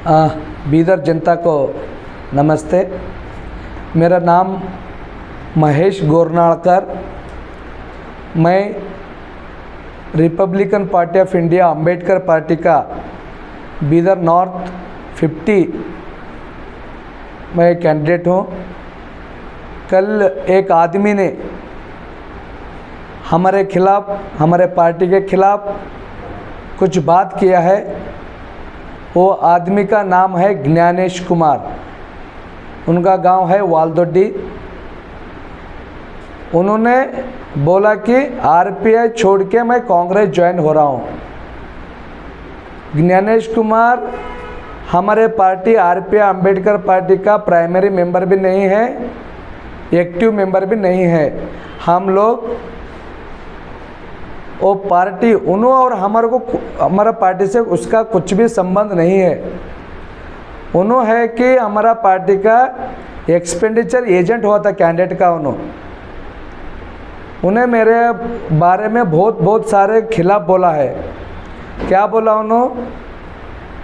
बीदर जनता को नमस्ते। मेरा नाम महेश गोरनाळकर। मैं Republican party of India Ambedkar party का बीदर नॉर्थ 50 मैं कैंडिडेट हूँ। कल एक आदमी ने हमारे खिलाफ, हमारे पार्टी के खिलाफ कुछ बात किया है। वो आदमी का नाम है ज्ञानेश कुमार। उनका गांव है वालदोड्डी। उन्होंने बोला कि आरपीआई छोड़ के मैं कांग्रेस ज्वाइन हो रहा हूँ। ज्ञानेश कुमार हमारे पार्टी आरपीआई अंबेडकर पार्टी का प्राइमरी मेंबर भी नहीं है, एक्टिव मेंबर भी नहीं है। हम लोग वो पार्टी उन्होंने और हमारा पार्टी से उसका कुछ भी संबंध नहीं है। उन्होंने है कि हमारा पार्टी का एक्सपेंडिचर एजेंट हुआ था कैंडिडेट का। उन्हें मेरे बारे में बहुत सारे खिलाफ बोला है। क्या बोला उन्होंने?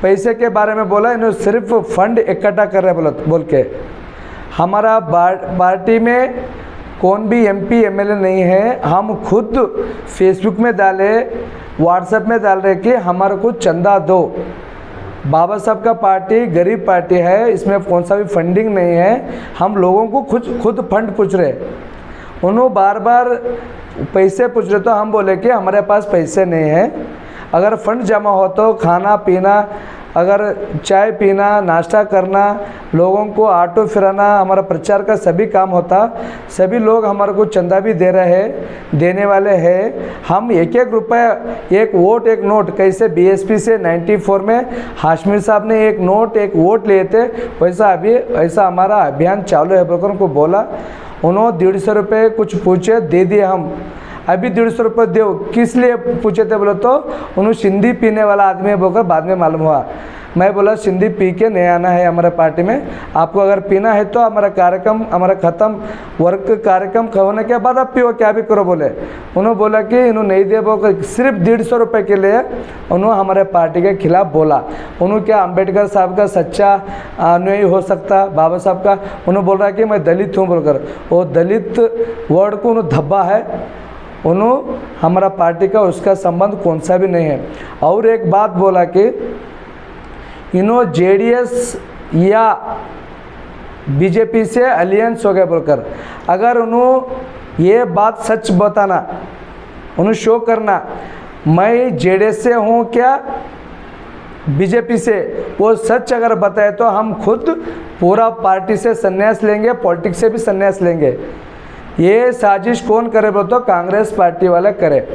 पैसे के बारे में बोला। इन्होंने सिर्फ फंड इकट्ठा कर रहे बोल के। हमारा पार्टी में कौन भी एमपी एमएलए नहीं है। हम खुद फेसबुक में डाले, व्हाट्सएप में डाल रहे कि हमारे को चंदा दो। बाबा साहब का पार्टी गरीब पार्टी है, इसमें कौन सा भी फंडिंग नहीं है। हम लोगों को खुद फंड पूछ रहे। उन्होंने बार बार पैसे पूछ रहे तो हम बोले कि हमारे पास पैसे नहीं है। अगर फंड जमा हो तो खाना पीना, अगर चाय पीना, नाश्ता करना, लोगों को ऑटो फिराना, हमारा प्रचार का सभी काम होता। सभी लोग हमारे को चंदा भी दे रहे हैं, देने वाले हैं। हम एक रुपया, एक वोट एक नोट, कैसे बीएसपी से 94 में हाशमी साहब ने एक नोट एक वोट लिए थे, वैसा अभी ऐसा हमारा अभियान चालू है बोलकर उनको बोला। उन्होंने 150 रुपये कुछ पूछे, दे दिए हम। अभी 150 रुपये दो। किस लिए पूछे थे बोले तो उन्होंने सिंधी पीने वाला आदमी है बोलकर बाद में मालूम हुआ। मैं बोला सिंधी पी के नहीं आना है हमारे पार्टी में। आपको अगर पीना है तो हमारा कार्यक्रम, हमारा ख़त्म वर्क कार्यक्रम होने के बाद आप पियो, क्या भी करो बोले। उन्होंने बोला कि इन्होंने नहीं दे बोलकर सिर्फ 150 रुपये के लिए उन्होंने हमारे पार्टी के खिलाफ बोला। उन्होंने क्या अम्बेडकर साहब का सच्चा अनुयायी हो सकता, बाबा साहब का। उन्होंने बोल रहा है कि मैं दलित हूँ बोलकर। वो दलित वर्ड को उन्होंने धब्बा है। उन्होंने हमारा पार्टी का उसका संबंध कौन सा भी नहीं है। और एक बात बोला कि इन्होंने जेडीएस या बीजेपी से अलियंस हो गया बोलकर। अगर उन्होंने ये बात सच बताना, उन्हें शो करना मैं जेडीएस से हूँ क्या बीजेपी से, वो सच अगर बताए तो हम खुद पूरा पार्टी से संन्यास लेंगे, पॉलिटिक्स से भी संन्यास लेंगे। ये साजिश कौन करे बोलो तो कांग्रेस पार्टी वाले करे।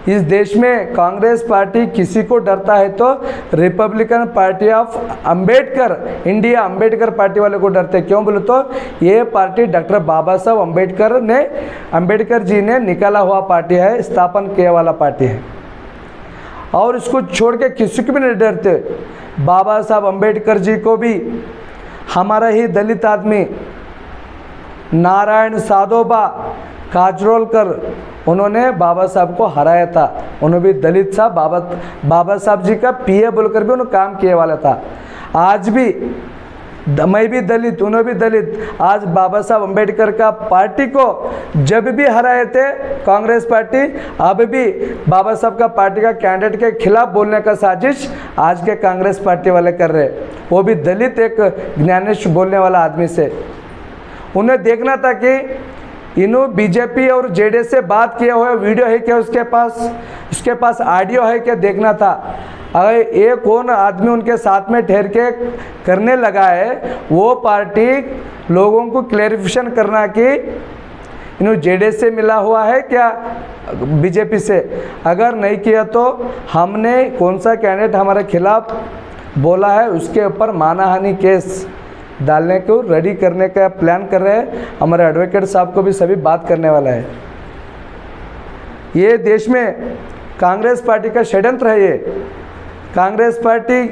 इस देश में कांग्रेस पार्टी किसी को डरता है तो Republican party of Ambedkar India Ambedkar party वाले को डरते। क्यों बोले तो ये पार्टी डॉक्टर बाबा साहब अंबेडकर जी ने निकाला हुआ पार्टी है, स्थापन किया वाला पार्टी है। और इसको छोड़ के किसी को भी नहीं डरते। बाबा साहब अंबेडकर जी को भी हमारा ही दलित आदमी नारायण साधोबा काजरोलकर, उन्होंने बाबा साहब को हराया था। उन्होंने भी दलित साहब बाबा साहब जी का पीए बोलकर भी उन्होंने काम किए वाला था। आज भी मैं भी दलित, उन्होंने भी दलित। आज बाबा साहब अंबेडकर का पार्टी को जब भी हराए थे कांग्रेस पार्टी, अब भी बाबा साहब का पार्टी का कैंडिडेट के खिलाफ बोलने का साजिश आज के कांग्रेस पार्टी वाले कर रहे। वो भी दलित एक ज्ञानेश बोलने वाला आदमी से। उन्हें देखना था कि इन्होंने बीजेपी और जेडीएस से बात किया हुआ वीडियो है क्या उसके पास ऑडियो है क्या, देखना था। अगर ये कौन आदमी उनके साथ में ठहर के करने लगा है, वो पार्टी लोगों को क्लैरिफिकेशन करना कि इन्होंने जेडीएस से मिला हुआ है क्या बीजेपी से। अगर नहीं किया तो हमने कौन सा कैंडिडेट हमारे खिलाफ बोला है उसके ऊपर मानहानि केस डालने को रेडी करने का प्लान कर रहे हैं। हमारे एडवोकेट साहब को भी सभी बात करने वाला है। ये देश में कांग्रेस पार्टी का षड्यंत्र है। ये कांग्रेस पार्टी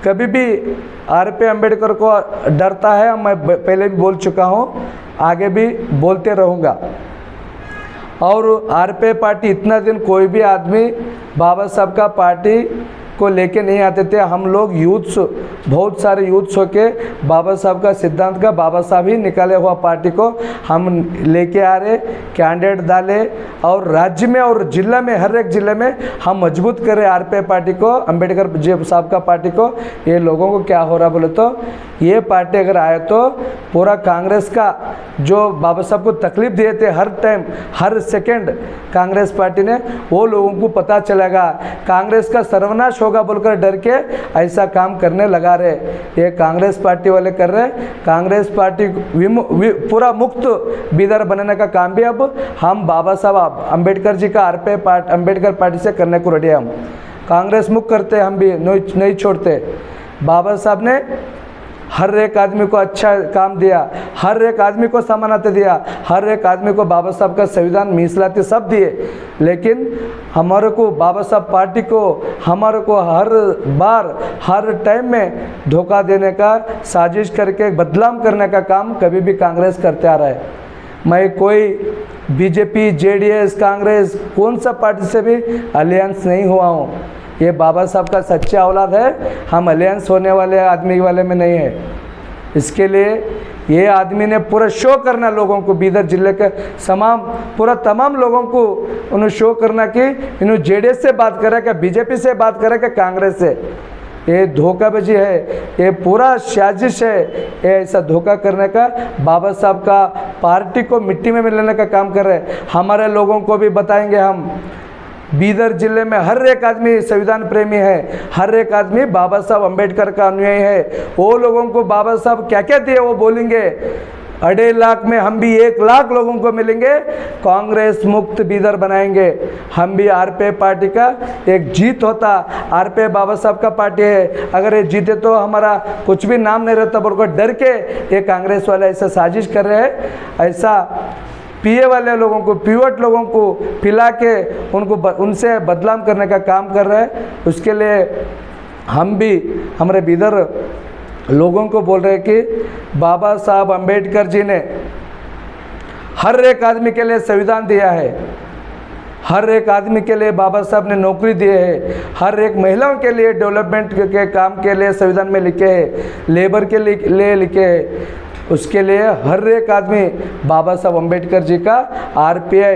कभी भी आरपी अंबेडकर को डरता है। मैं पहले भी बोल चुका हूँ, आगे भी बोलते रहूँगा। और आरपी पार्टी इतना दिन कोई भी आदमी बाबा साहब का पार्टी को लेके नहीं आते थे। हम लोग यूथ्स, बहुत सारे यूथ्स होके बाबा साहब का सिद्धांत का, बाबा साहब ही निकाले हुआ पार्टी को हम लेके आ रहे, कैंडिडेट डाले और राज्य में और जिला में, हर एक जिले में हम मजबूत करें आरपीआई पार्टी को, अंबेडकर जी साहब का पार्टी को। ये लोगों को क्या हो रहा बोले तो, ये पार्टी अगर आए तो पूरा कांग्रेस का जो बाबा साहब को तकलीफ दिए थे हर टाइम, हर सेकंड कांग्रेस पार्टी ने, वो लोगों को पता चलेगा, कांग्रेस का सर्वनाश होगा बोलकर डर के ऐसा काम करने लगा रहे। ये कांग्रेस पार्टी वाले कर रहे। कांग्रेस पार्टी पूरा मुक्त बीदर बनाने का काम भी अब हम बाबा साहब अंबेडकर जी का आरपीआई अंबेडकर पार्टी से करने को रेडी है। हम कांग्रेस मुक्त करते, हम भी नहीं छोड़ते। बाबा साहब ने हर एक आदमी को अच्छा काम दिया, हर एक आदमी को समानता दिया, हर एक आदमी को बाबा साहब का संविधान मीಸಲಾತಿ सब दिए, लेकिन हमारे को बाबा साहब पार्टी को हमारे को हर बार हर टाइम में धोखा देने का, साजिश करके बदनाम करने का काम कभी भी कांग्रेस करते आ रहा है। मैं कोई बीजेपी, जेडीएस, कांग्रेस कौन सा पार्टी से भी अलायंस नहीं हुआ हूँ। ये बाबा साहब का सच्चा औलाद है, हम अलायंस होने वाले आदमी वाले में नहीं है। इसके लिए ये आदमी ने पूरा शो करना लोगों को, बीदर जिले के तमाम लोगों को उन्हें शो करना कि इन्होंने जेडीएस से बात करे, क्या बीजेपी से बात करे, क्या कांग्रेस से। ये धोखाबाजी है, ये पूरा साजिश है। ये ऐसा धोखा करने का, बाबा साहब का पार्टी को मिट्टी में मिलाने का काम कर रहे हैं। हमारे लोगों को भी बताएंगे हम, बीदर जिले में हर एक आदमी संविधान प्रेमी है, हर एक आदमी बाबा साहब अंबेडकर का अनुयायी है। वो लोगों को बाबा साहब क्या क्या दिए वो बोलेंगे। 2.5 लाख में हम भी 1 लाख लोगों को मिलेंगे, कांग्रेस मुक्त बीदर बनाएंगे। हम भी आरपीआई पार्टी का एक जीत होता, आरपीआई बाबा साहब का पार्टी है, अगर ये जीते तो हमारा कुछ भी नाम नहीं रहता बोलकर डर के ये कांग्रेस वाले ऐसा साजिश कर रहे हैं। ऐसा पिए वाले लोगों को, पीवट लोगों को पिला के उनसे बदनाम करने का काम कर रहे हैं। उसके लिए हम भी हमारे बीदर लोगों को बोल रहे हैं कि बाबा साहब अंबेडकर जी ने हर एक आदमी के लिए संविधान दिया है, हर एक आदमी के लिए बाबा साहब ने नौकरी दिए है, हर एक महिलाओं के लिए डेवलपमेंट के काम के लिए संविधान में लिखे हैं, लेबर के लिए लिखे हैं। उसके लिए हर एक आदमी बाबा साहब अंबेडकर जी का RPI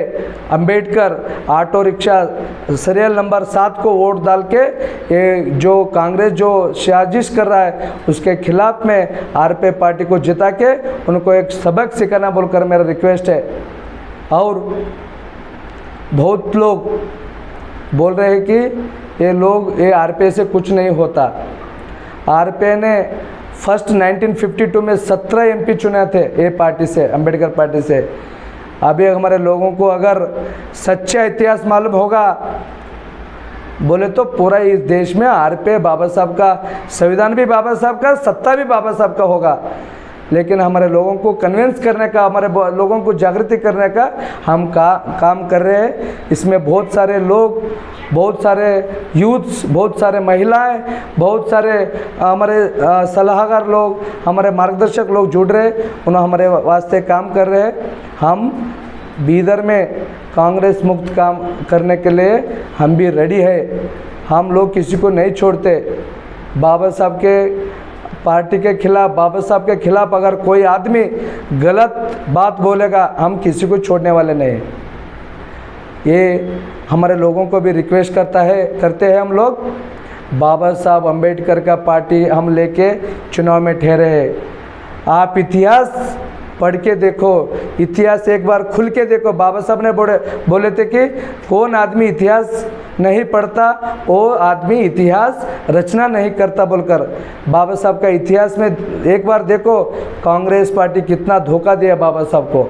Ambedkar auto rickshaw serial number 7 को वोट डाल के ये जो कांग्रेस जो साजिश कर रहा है उसके खिलाफ में आरपीआई पार्टी को जिता के उनको एक सबक सिखाना बोलकर मेरा रिक्वेस्ट है। और बहुत लोग बोल रहे हैं कि ये आरपीआई से कुछ नहीं होता। आरपीआई ने फर्स्ट 1952 में 17 एमपी चुने थे ये पार्टी से, अंबेडकर पार्टी से। अभी हमारे लोगों को अगर सच्चा इतिहास मालूम होगा बोले तो पूरा इस देश में आरपीआई बाबा साहब का, संविधान भी बाबा साहब का, सत्ता भी बाबा साहब का होगा। लेकिन हमारे लोगों को कन्विंस करने का, हमारे लोगों को जागृति करने का हम काम कर रहे हैं। इसमें बहुत सारे लोग, बहुत सारे यूथ्स, बहुत सारे महिलाएं, बहुत सारे हमारे सलाहकार लोग, हमारे मार्गदर्शक लोग जुड़ रहे, उन्होंने हमारे वास्ते काम कर रहे हैं। हम बीदर में कांग्रेस मुक्त काम करने के लिए हम भी रेडी है। हम लोग किसी को नहीं छोड़ते। बाबा साहब के पार्टी के खिलाफ, बाबा साहब के खिलाफ अगर कोई आदमी गलत बात बोलेगा हम किसी को छोड़ने वाले नहीं। ये हमारे लोगों को भी रिक्वेस्ट करते हैं हम लोग। बाबा साहब अंबेडकर का पार्टी हम लेके चुनाव में ठहरे हैं। आप इतिहास पढ़ के देखो, इतिहास एक बार खुल के देखो। बाबा साहब ने बोले थे कि कौन आदमी इतिहास नहीं पढ़ता वो आदमी इतिहास रचना नहीं करता बोलकर। बाबा साहब का इतिहास में एक बार देखो, कांग्रेस पार्टी कितना धोखा दिया बाबा साहब को।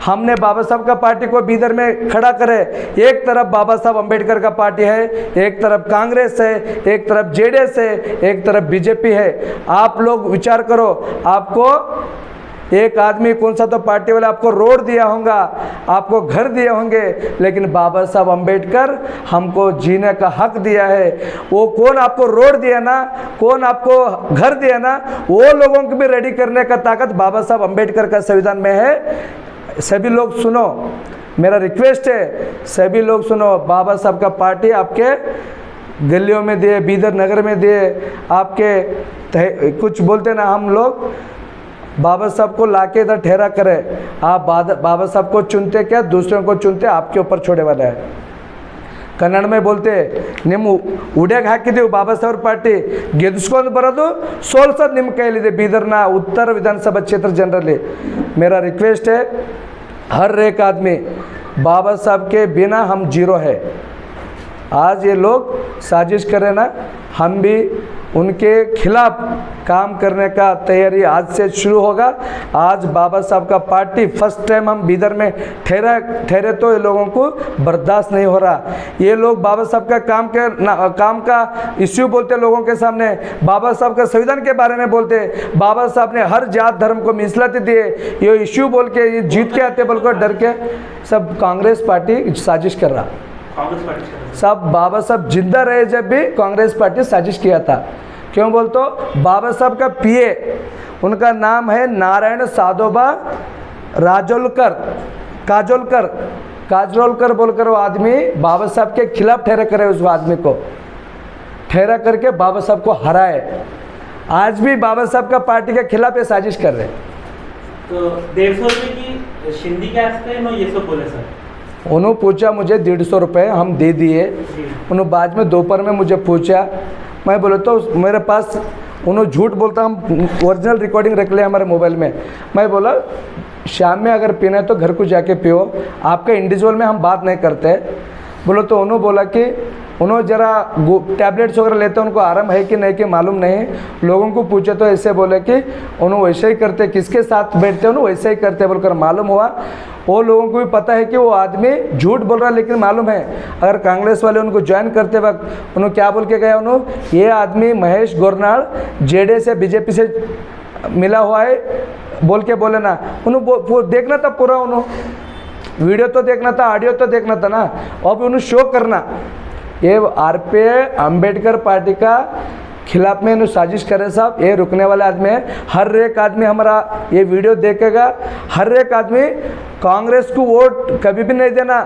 हमने बाबा साहब का पार्टी को बीदर में खड़ा करे। एक तरफ बाबा साहब अंबेडकर का पार्टी है, एक तरफ कांग्रेस है, एक तरफ जेडीएस है, एक तरफ बीजेपी है। आप लोग विचार करो, आपको एक आदमी कौन सा तो पार्टी वाले आपको रोड दिया होगा, आपको घर दिए होंगे, लेकिन बाबा साहब अंबेडकर हमको जीने का हक दिया है। वो कौन आपको रोड दिया ना, कौन आपको घर दिया ना, वो लोगों को भी रेडी करने का ताकत बाबा साहब अंबेडकर का संविधान में है। सभी लोग सुनो, मेरा रिक्वेस्ट है, सभी लोग सुनो। बाबा साहब का पार्टी आपके गलियों में दिए, बीदर नगर में दिए, आपके कुछ बोलते ना हम लोग बाबा साहब को लाके इधर ठहरा करें। आप बाबा साहब को चुनते क्या, दूसरों को चुनते, आपके ऊपर छोड़े वाला है। कन्नड़ में बोलते निम्न उड़ेग हाकिदेವು बाबा साहब पार्टी ಗೆದ್ಸ್ಕೊಂಡು ಬರೋದು ಸೋಲ್ಸೋದು ನಿಮ್ಮ ಕೈಲಿದೆ ಬೀದರ್ನ उत्तर विधानसभा क्षेत्र जनरली। मेरा रिक्वेस्ट है हर एक आदमी बाबा साहब के बिना हम जीरो है। आज ये लोग साजिश करें ना, हम भी उनके खिलाफ काम करने का तैयारी आज से शुरू होगा। आज बाबा साहब का पार्टी फर्स्ट टाइम हम बीदर में ठहरे तो ये लोगों को बर्दाश्त नहीं हो रहा। ये लोग बाबा साहब का काम का इश्यू बोलते लोगों के सामने, बाबा साहब का संविधान के बारे में बोलते, बाबा साहब ने हर जात धर्म को मिसलत दिए, ये इश्यू बोल के ये जीत के आते बोल कर डर के सब कांग्रेस पार्टी साजिश कर रहा। सब बाबा साहब जिंदा रहे जब भी कांग्रेस पार्टी साजिश किया था। क्यों बोलते बाबा साहब का पीए उनका नाम है नारायण साधोबा काजोलकर बोलकर वो आदमी बाबा साहब के खिलाफ ठहरा करे, उस आदमी को ठहरा करके बाबा साहब को हराए। आज भी बाबा साहब का पार्टी के खिलाफ ये साजिश कर रहे। तो 150 रुपये की शिंदी के आस्ते ये सब बोले सर। उन्होंने पूछा मुझे 150 रुपये, हम दे दिए। उन्होंने बाद में दोपहर में मुझे पूछा, मैं बोला तो मेरे पास, उन्होंने झूठ बोलता, हम ओरिजिनल रिकॉर्डिंग रख ले हमारे मोबाइल में। मैं बोला शाम में अगर पीना है तो घर को जाके पियो, आपका इंडिविजुअल में हम बात नहीं करते। बोलो तो उन्होंने बोला कि उन्होंने ज़रा टैबलेट्स वगैरह लेते उनको आराम है कि नहीं कि मालूम नहीं। लोगों को पूछे तो ऐसे बोले कि उन्होंने वैसे ही करते, किसके साथ बैठते उन्होंने वैसे ही करते बोलकर मालूम हुआ। वो लोगों को भी पता है कि वो आदमी झूठ बोल रहा है, लेकिन मालूम है अगर कांग्रेस वाले उनको ज्वाइन करते वक्त उन्होंने क्या बोल के गया, उन्होंने ये आदमी महेश गोरनाल जेडीएस से बीजेपी से मिला हुआ है बोल के बोले ना। उन्होंने देखना था पूरा, उन्होंने वीडियो तो देखना था, ऑडियो तो देखना था ना, और भी उन्होंने शो करना। ये आरपीए अंबेडकर पार्टी का खिलाफ में इन्होंने साजिश करे साहब, ये रुकने वाले आदमी है। हर एक आदमी हमारा ये वीडियो देखेगा, हर एक आदमी कांग्रेस को वोट कभी भी नहीं देना।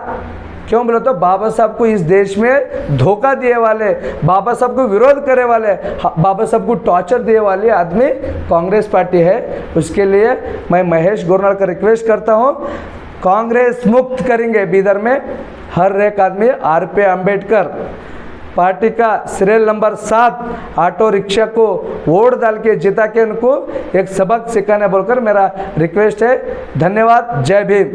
क्यों बोले तो बाबा साहब को इस देश में धोखा दिए वाले, बाबा साहब को विरोध करे वाले, बाबा साहब को टॉर्चर दिए वाले आदमी कांग्रेस पार्टी है। उसके लिए मैं महेश गोरनाल का रिक्वेस्ट करता हूँ, कांग्रेस मुक्त करेंगे बीदर में हर एक आदमी। आरपीए अंबेडकर पार्टी का सीरियल नंबर 7 ऑटो रिक्शा को वोट डाल के जिता के उनको एक सबक सिखाने बोलकर मेरा रिक्वेस्ट है। धन्यवाद। जय भीम।